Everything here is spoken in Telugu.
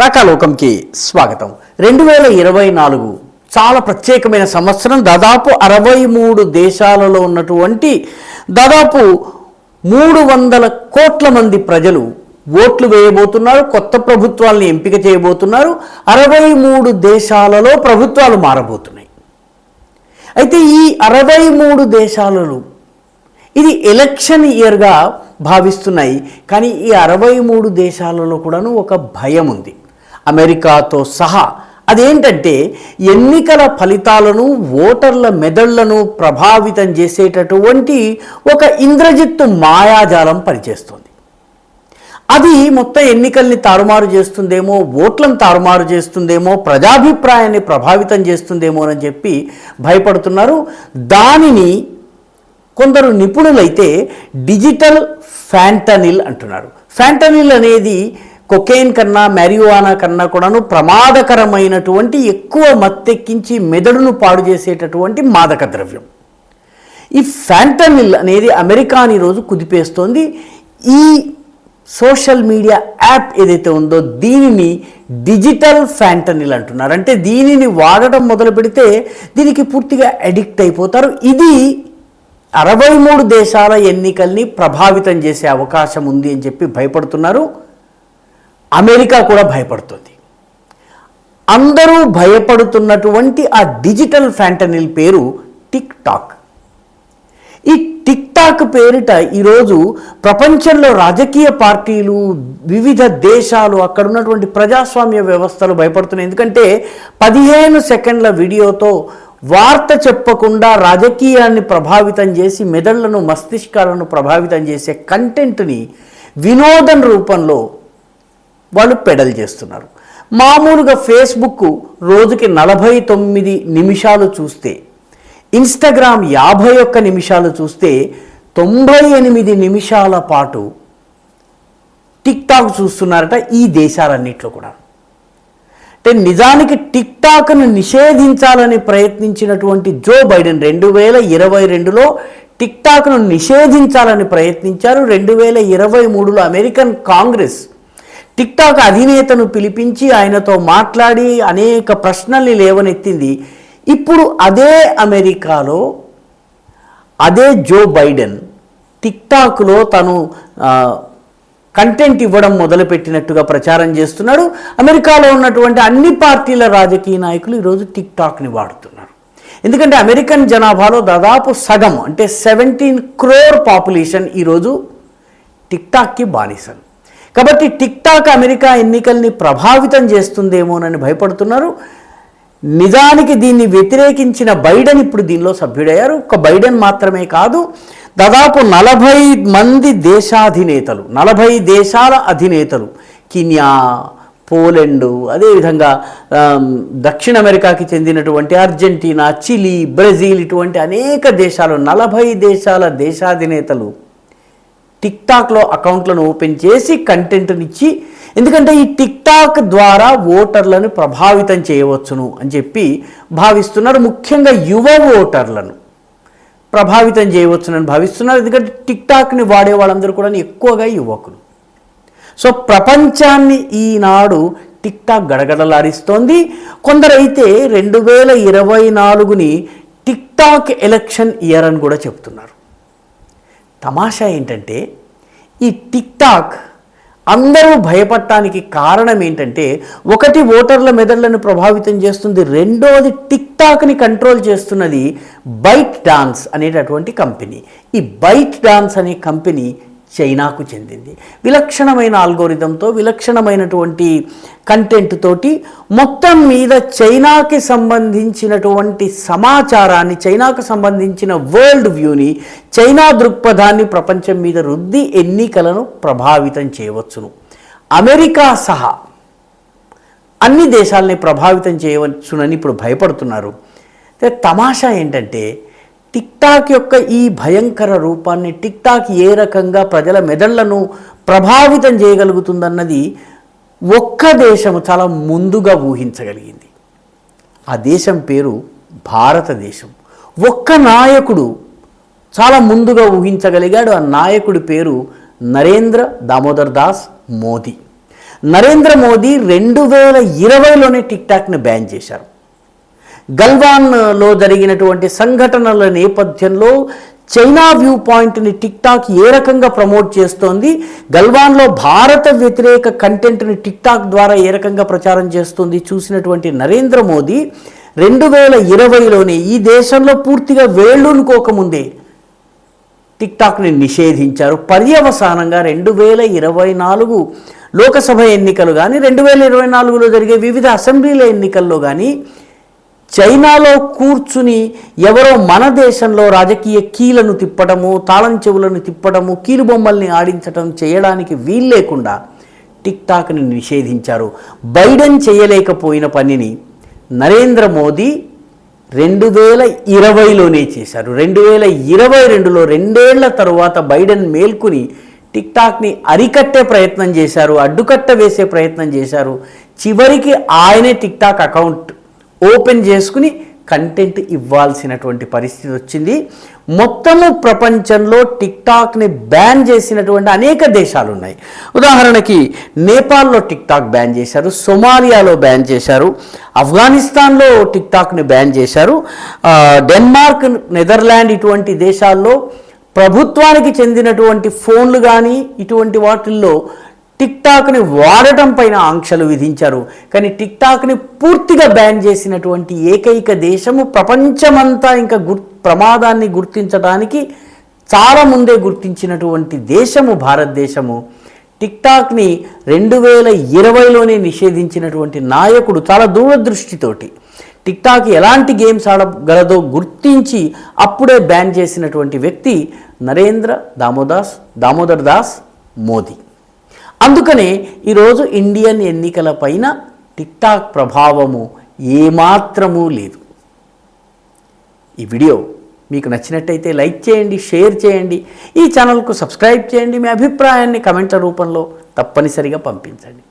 రాకాలోకంకి స్వాగతం. 2024 చాలా ప్రత్యేకమైన సంవత్సరం. దాదాపు 63 దేశాలలో ఉన్నటువంటి దాదాపు 300 కోట్ల మంది ప్రజలు ఓట్లు వేయబోతున్నారు. కొత్త ప్రభుత్వాలను ఎంపిక చేయబోతున్నారు. 63 దేశాలలో ప్రభుత్వాలు మారబోతున్నాయి. అయితే ఈ 63 దేశాలలో ఇది ఎలక్షన్ ఇయర్గా భావిస్తున్నాయి. కానీ ఈ 63 దేశాలలో కూడాను ఒక భయం ఉంది, అమెరికాతో సహా. అదేంటంటే ఎన్నికల ఫలితాలను, ఓటర్ల మెదళ్లను ప్రభావితం చేసేటటువంటి ఒక ఇంద్రజిత్తు మాయాజాలం పనిచేస్తుంది. అది మొత్తం ఎన్నికల్ని తారుమారు చేస్తుందేమో, ఓట్లను తారుమారు చేస్తుందేమో, ప్రజాభిప్రాయాన్ని ప్రభావితం చేస్తుందేమో అని చెప్పి భయపడుతున్నారు. దానిని కొందరు నిపుణులైతే డిజిటల్ ఫ్యాంటనిల్ అంటున్నారు. ఫ్యాంటనిల్ అనేది కొకైన్ కన్నా, మ్యారియువానా కన్నా కూడాను ప్రమాదకరమైనటువంటి, ఎక్కువ మత్తెక్కించి మెదడును పాడు చేసేటటువంటి మాదక ద్రవ్యం. ఈ ఫ్యాంటనిల్ అనేది అమెరికాని రోజు కుదిపేస్తోంది. ఈ సోషల్ మీడియా యాప్ ఏదైతే ఉందో దీనిని డిజిటల్ ఫ్యాంటనిల్ అంటున్నారు. అంటే దీనిని వాడటం మొదలు పెడితే దీనికి పూర్తిగా అడిక్ట్ అయిపోతారు. ఇది 63 దేశాల ఎన్నికల్ని ప్రభావితం చేసే అవకాశం ఉంది అని చెప్పి భయపడుతున్నారు. అమెరికా కూడా భయపడుతుంది. అందరూ భయపడుతున్నటువంటి ఆ డిజిటల్ ఫ్యాంటనిల్ పేరు టిక్ టాక్. ఈ టిక్ టాక్ పేరిట ఈరోజు ప్రపంచంలో రాజకీయ పార్టీలు, వివిధ దేశాలు, అక్కడ ఉన్నటువంటి ప్రజాస్వామ్య వ్యవస్థలు భయపడుతున్నాయి. ఎందుకంటే 15 సెకండ్ల వీడియోతో వార్త చెప్పకుండా రాజకీయాన్ని ప్రభావితం చేసి మెదళ్లను, మస్తిష్కాలను ప్రభావితం చేసే కంటెంట్ని వినోదం రూపంలో వాళ్ళు పెడల్ చేస్తున్నారు. మామూలుగా ఫేస్బుక్ రోజుకి 49 నిమిషాలు చూస్తే, ఇన్స్టాగ్రామ్ 51 నిమిషాలు చూస్తే, 98 నిమిషాల పాటు టిక్ టాక్ చూస్తున్నారట ఈ దేశాలన్నింటిలో కూడా. అంటే నిజానికి టిక్ టాక్ను నిషేధించాలని ప్రయత్నించినటువంటి జో బైడెన్ 2022లో టిక్ టాక్ను నిషేధించాలని ప్రయత్నించారు. 2023లో అమెరికన్ కాంగ్రెస్ టిక్ టాక్ అధినేతను పిలిపించి ఆయనతో మాట్లాడి అనేక ప్రశ్నల్ని లేవనెత్తింది. ఇప్పుడు అదే అమెరికాలో అదే జో బైడెన్ టిక్ టాక్లో తను కంటెంట్ ఇవ్వడం మొదలుపెట్టినట్టుగా ప్రచారం చేస్తున్నాడు. అమెరికాలో ఉన్నటువంటి అన్ని పార్టీల రాజకీయ నాయకులు ఈరోజు టిక్ టాక్ని వాడుతున్నారు. ఎందుకంటే అమెరికన్ జనాభాలో దాదాపు సగం, అంటే 17 crore పాపులేషన్ ఈరోజు టిక్ టాక్కి బానిసలు. కాబట్టి టిక్ టాక్ అమెరికా ఎన్నికల్ని ప్రభావితం చేస్తుందేమోనని భయపడుతున్నారు. నిజానికి దీన్ని వ్యతిరేకించిన బైడెన్ ఇప్పుడు దీనిలో సభ్యుడయ్యారు. ఒక బైడెన్ మాత్రమే కాదు, దాదాపు 40 మంది దేశాధినేతలు, 40 దేశాల అధినేతలు, కెన్యా, పోలెండ్, అదేవిధంగా దక్షిణ అమెరికాకి చెందినటువంటి అర్జెంటీనా, చిలీ, బ్రెజిల్, ఇటువంటి అనేక దేశాలు, 40 దేశాల దేశాధినేతలు టిక్ టాక్లో అకౌంట్లను ఓపెన్ చేసి కంటెంట్ని ఇచ్చి, ఎందుకంటే ఈ టిక్ టాక్ ద్వారా ఓటర్లను ప్రభావితం చేయవచ్చును అని చెప్పి భావిస్తున్నారు. ముఖ్యంగా యువ ఓటర్లను ప్రభావితం చేయవచ్చునని భావిస్తున్నారు. ఎందుకంటే టిక్ టాక్ని వాడే వాళ్ళందరూ కూడా ఎక్కువగా యువకులు. సో ప్రపంచాన్ని ఈనాడు టిక్ టాక్ గడగడలాడిస్తోంది. కొందరైతే 2024ని టిక్ టాక్ ఎలక్షన్ ఇయర్ అని కూడా చెప్తున్నారు. తమాషా ఏంటంటే ఈ టిక్ టాక్ అందరూ భయపడటానికి కారణం ఏంటంటే, ఒకటి ఓటర్ల మెదళ్లను ప్రభావితం చేస్తుంది, రెండోది టిక్ టాక్ని కంట్రోల్ చేస్తున్నది బైట్ డాన్స్ అనేటటువంటి కంపెనీ. ఈ బైట్ డాన్స్ అనే కంపెనీ చైనాకు చెందింది. విలక్షణమైన ఆల్గోరిథంతో, విలక్షణమైనటువంటి కంటెంట్ తోటి మొత్తం మీద చైనాకి సంబంధించినటువంటి సమాచారాన్ని, చైనాకు సంబంధించిన వరల్డ్ వ్యూని, చైనా దృక్పథాన్ని ప్రపంచం మీద రుద్ది ఎన్నికలను ప్రభావితం చేయవచ్చును. అమెరికా సహా అన్ని దేశాలని ప్రభావితం చేయవచ్చునని ఇప్పుడు భయపడుతున్నారు. తమాషా ఏంటంటే టిక్ టాక్ యొక్క ఈ భయంకర రూపాన్ని, టిక్ టాక్ ఏ రకంగా ప్రజల మెదళ్లను ప్రభావితం చేయగలుగుతుందన్నది ఒక్క దేశం చాలా ముందుగా ఊహించగలిగింది. ఆ దేశం పేరు భారతదేశం. ఒక్క నాయకుడు చాలా ముందుగా ఊహించగలిగాడు. ఆ నాయకుడి పేరు నరేంద్ర దామోదర్ దాస్ మోదీ. నరేంద్ర మోదీ 2020లోనే టిక్టాక్ని బ్యాన్ చేశారు. గల్వాన్లో జరిగినటువంటి సంఘటనల నేపథ్యంలో చైనా వ్యూ పాయింట్ని టిక్టాక్ ఏ రకంగా ప్రమోట్ చేస్తోంది, గల్వాన్లో భారత వ్యతిరేక కంటెంట్ని టిక్టాక్ ద్వారా ఏ రకంగా ప్రచారం చేస్తుంది చూసినటువంటి నరేంద్ర మోదీ 2020లోనే ఈ దేశంలో పూర్తిగా వేళ్ళూనుకోకముందే టిక్టాక్ని నిషేధించారు. పర్యవసానంగా 2024 లోకసభ ఎన్నికలు కానీ 2024లో జరిగే వివిధ అసెంబ్లీల ఎన్నికల్లో కానీ చైనాలో కూర్చుని ఎవరో మన దేశంలో రాజకీయ కీలను తిప్పడము, తాళం చెవులను తిప్పడము, కీలుబొమ్మల్ని ఆడించడం చేయడానికి వీల్లేకుండా టిక్టాక్ని నిషేధించారు. బైడెన్ చేయలేకపోయిన పనిని నరేంద్ర మోదీ 2020లోనే చేశారు. 2022లో 2 ఏళ్ల తరువాత బైడెన్ మేల్కొని టిక్టాక్ని అరికట్టే ప్రయత్నం చేశారు, అడ్డుకట్ట వేసే ప్రయత్నం చేశారు. చివరికి ఆయనే టిక్టాక్ అకౌంట్ ఓపెన్ చేసుకుని కంటెంట్ ఇవ్వాల్సినటువంటి పరిస్థితి వచ్చింది. మొత్తము ప్రపంచంలో టిక్టాక్ని బ్యాన్ చేసినటువంటి అనేక దేశాలు ఉన్నాయి. ఉదాహరణకి నేపాల్లో టిక్టాక్ బ్యాన్ చేశారు, సొమాలియాలో బ్యాన్ చేశారు, ఆఫ్ఘనిస్తాన్లో టిక్టాక్ని బ్యాన్ చేశారు, డెన్మార్క్, నెదర్లాండ్ ఇటువంటి దేశాల్లో ప్రభుత్వానికి చెందినటువంటి ఫోన్లు కానీ ఇటువంటి వాటిల్లో టిక్టాక్ని వాడటం పైన ఆంక్షలు విధించారు. కానీ టిక్టాక్ని పూర్తిగా బ్యాన్ చేసినటువంటి ఏకైక దేశము, ప్రపంచమంతా ఇంకా ప్రమాదాన్ని గుర్తించడానికి చాలా ముందే గుర్తించినటువంటి దేశము భారతదేశము. టిక్టాక్ని 2020లోనే నిషేధించినటువంటి నాయకుడు చాలా దూరదృష్టితోటి టిక్టాక్ ఎలాంటి గేమ్స్ ఆడగలదో గుర్తించి అప్పుడే బ్యాన్ చేసినటువంటి వ్యక్తి నరేంద్ర దామోదర్ దాస్ మోదీ. అందుకనే ఈరోజు ఇండియన్ ఎన్నికల పైన టిక్టాక్ ప్రభావము ఏమాత్రమూ లేదు. ఈ వీడియో మీకు నచ్చినట్టయితే లైక్ చేయండి, షేర్ చేయండి, ఈ ఛానల్కు సబ్స్క్రైబ్ చేయండి. మీ అభిప్రాయాన్ని కమెంట్ల రూపంలో తప్పనిసరిగా పంపించండి.